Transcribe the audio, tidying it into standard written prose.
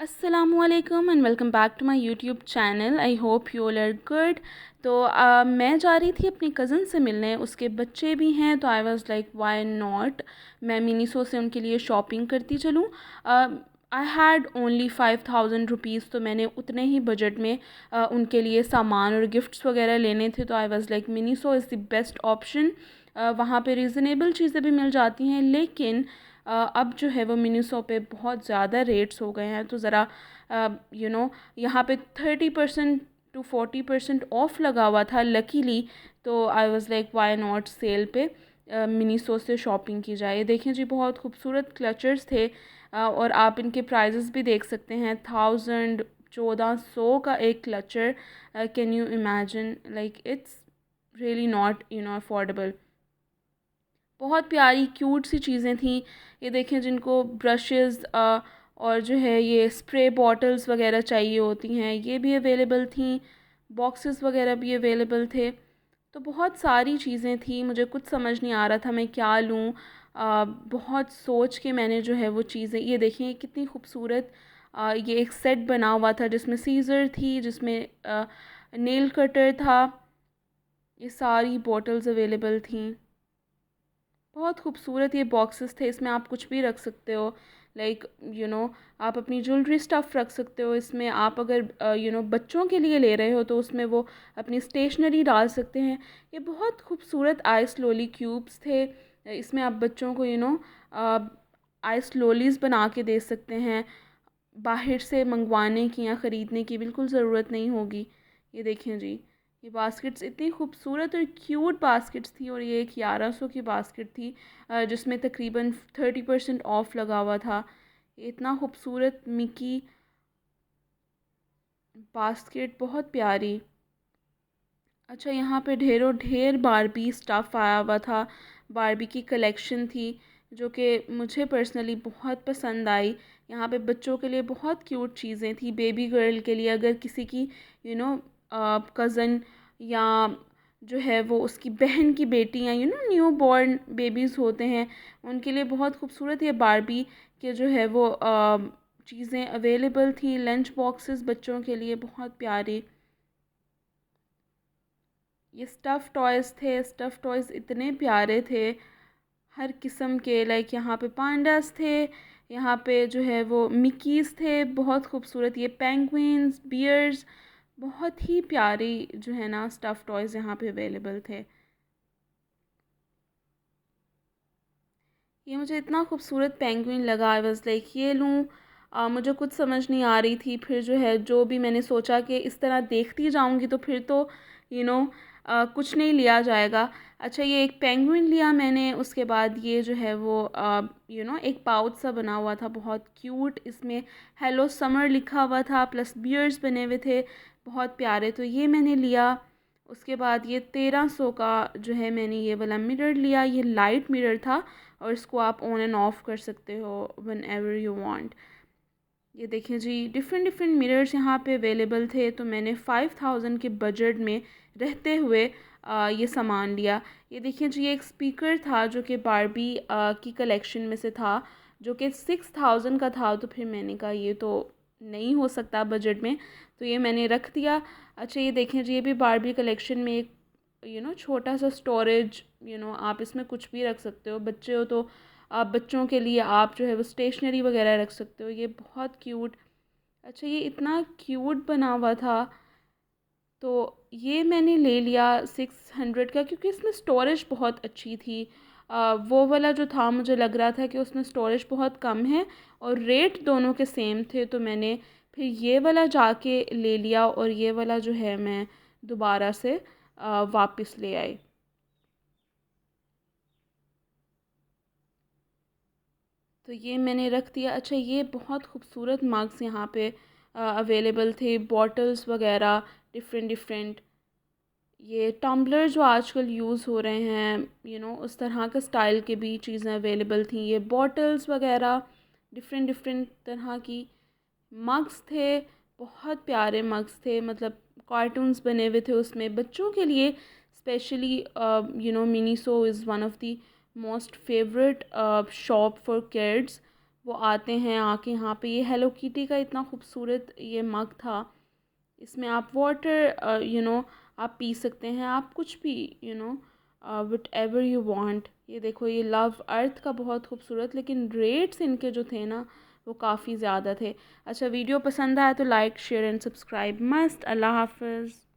अस्सलामुअलैकुम and welcome back to my YouTube channel. I hope you all are good. तो मैं जा रही थी अपनी कज़न से मिलने, उसके बच्चे भी हैं, तो I was like why not मैं मिनीसो से उनके लिए शॉपिंग करती चलूँ। आई हैड ओनली 5000 रुपीज़, तो मैंने उतने ही बजट में उनके लिए सामान और गिफ्ट्स वगैरह लेने थे। तो I was like Miniso is the best option. वहाँ पे रीज़नेबल चीज़ें भी मिल जाती हैं, लेकिन अब जो है वो मिनीसो पे बहुत ज़्यादा रेट्स हो गए हैं। तो ज़रा यहाँ पे 30% to 40% ऑफ लगा हुआ था लकीली। तो I was like why not sale पे मिनीसो से शॉपिंग की जाए। देखें जी, बहुत खूबसूरत क्लचर्स थे। और आप इनके प्राइजेस भी देख सकते हैं। 1400 का एक clutcher. Can you imagine, like it's really not affordable. बहुत प्यारी क्यूट सी चीज़ें थी। ये देखें, जिनको ब्रशेस और जो है ये स्प्रे बॉटल्स वगैरह चाहिए होती हैं, ये भी अवेलेबल थी। बॉक्सेस वगैरह भी अवेलेबल थे। तो बहुत सारी चीज़ें थी, मुझे कुछ समझ नहीं आ रहा था मैं क्या लूँ। बहुत सोच के मैंने जो है वो चीज़ें, ये देखें कितनी खूबसूरत। ये एक सेट बना हुआ था जिसमें सीज़र थी, जिसमें नेल कटर था। ये सारी बॉटल्स अवेलेबल थी। बहुत खूबसूरत ये बॉक्सेस थे, इसमें आप कुछ भी रख सकते हो। लाइक आप अपनी ज्वेलरी स्टफ़ रख सकते हो इसमें। आप अगर बच्चों के लिए ले रहे हो तो उसमें वो अपनी स्टेशनरी डाल सकते हैं। ये बहुत खूबसूरत आइस लोली क्यूब्स थे। इसमें आप बच्चों को आइस लोलीज़ बना के दे सकते हैं। बाहर से मंगवाने की या ख़रीदने की बिल्कुल ज़रूरत नहीं होगी। ये देखें जी, ये बास्केट्स इतनी खूबसूरत और क्यूट बास्केट्स थी। और ये एक 1100 की बास्केट थी, जिसमें तकरीबन 30% ऑफ लगा हुआ था। इतना खूबसूरत मिकी बास्केट, बहुत प्यारी। अच्छा, यहाँ पे ढेरों ढेर बारबी स्टफ़ आया हुआ था। बारबी की कलेक्शन थी जो कि मुझे पर्सनली बहुत पसंद आई। यहाँ पे बच्चों के लिए बहुत क्यूट चीज़ें थी। बेबी गर्ल के लिए, अगर किसी की कज़न या जो है वो उसकी बहन की बेटी या न्यू बॉर्न बेबीज़ होते हैं, उनके लिए बहुत खूबसूरत ये बारबी के जो है वो चीज़ें अवेलेबल थी। लंच बॉक्सेस बच्चों के लिए बहुत प्यारे। ये स्टफ़ टॉयज़ थे। स्टफ़ टॉयज़ इतने प्यारे थे, हर किस्म के। लाइक यहाँ पे पांडास थे, यहाँ पे जो है वो मिकीज़ थे, बहुत खूबसूरत। ये पेंगुइन्स, बियर्स, बहुत ही प्यारी जो है ना स्टफ़ टॉयज़ यहाँ पे अवेलेबल थे। ये मुझे इतना खूबसूरत पेंगुइन लगा, आई वाज लाइक ये लूँ। मुझे कुछ समझ नहीं आ रही थी। फिर जो है, जो भी मैंने सोचा कि इस तरह देखती जाऊँगी तो फिर तो यू नो कुछ नहीं लिया जाएगा। अच्छा, ये एक पेंगुइन लिया मैंने। उसके बाद ये जो है वो एक पाउच सा बना हुआ था, बहुत क्यूट। इसमें हेलो समर लिखा हुआ था, प्लस बियर्स बने हुए थे, बहुत प्यारे। तो ये मैंने लिया। उसके बाद ये 1300 का जो है मैंने ये वाला मिरर लिया। ये लाइट मिरर था और इसको आप ऑन एंड ऑफ कर सकते हो वन एवर यू वांट। ये देखें जी, डिफरेंट डिफरेंट मिरर्स यहाँ पे अवेलेबल थे। तो मैंने 5000 के बजट में रहते हुए ये सामान लिया। ये देखिए जी, एक स्पीकर था जो कि बारबी की कलेक्शन में से था, जो कि 6000 का था। तो फिर मैंने कहा ये तो नहीं हो सकता बजट में, तो ये मैंने रख दिया। अच्छा, ये देखें जी, ये भी बारबी कलेक्शन में एक छोटा सा स्टोरेज। आप इसमें कुछ भी रख सकते हो। बच्चे हो तो आप बच्चों के लिए आप जो है वो स्टेशनरी वगैरह रख सकते हो। ये बहुत क्यूट। अच्छा, ये इतना क्यूट बना हुआ था, तो ये मैंने ले लिया 600 का, क्योंकि इसमें स्टोरेज बहुत अच्छी थी। वो वाला जो था, मुझे लग रहा था कि उसमें स्टोरेज बहुत कम है, और रेट दोनों के सेम थे। तो मैंने फिर ये वाला जाके ले लिया, और ये वाला जो है मैं दोबारा से वापस ले आई। तो ये मैंने रख दिया। अच्छा, ये बहुत खूबसूरत मग्स यहाँ पे अवेलेबल थे, बॉटल्स वगैरह डिफरेंट डिफरेंट। ये टम्बलर जो आजकल यूज़ हो रहे हैं, उस तरह के स्टाइल के भी चीज़ें अवेलेबल थी। ये बॉटल्स वगैरह डिफरेंट डिफरेंट तरह की। मग्स थे, बहुत प्यारे मग्स थे, मतलब कार्टून्स बने हुए थे उसमें बच्चों के लिए specially. Miniso is one of the most favourite shop for kids. वो आते हैं आके यहाँ पे। ये हेलो किटी का इतना खूबसूरत ये मग था, इसमें आप वाटर आप पी सकते हैं, आप कुछ भी वट एवर यू वांट। ये देखो, ये लव अर्थ का बहुत खूबसूरत, लेकिन रेट्स इनके जो थे ना वो काफ़ी ज़्यादा थे। अच्छा, वीडियो पसंद आया तो like share and subscribe must. अल्लाह हाफ़िज़।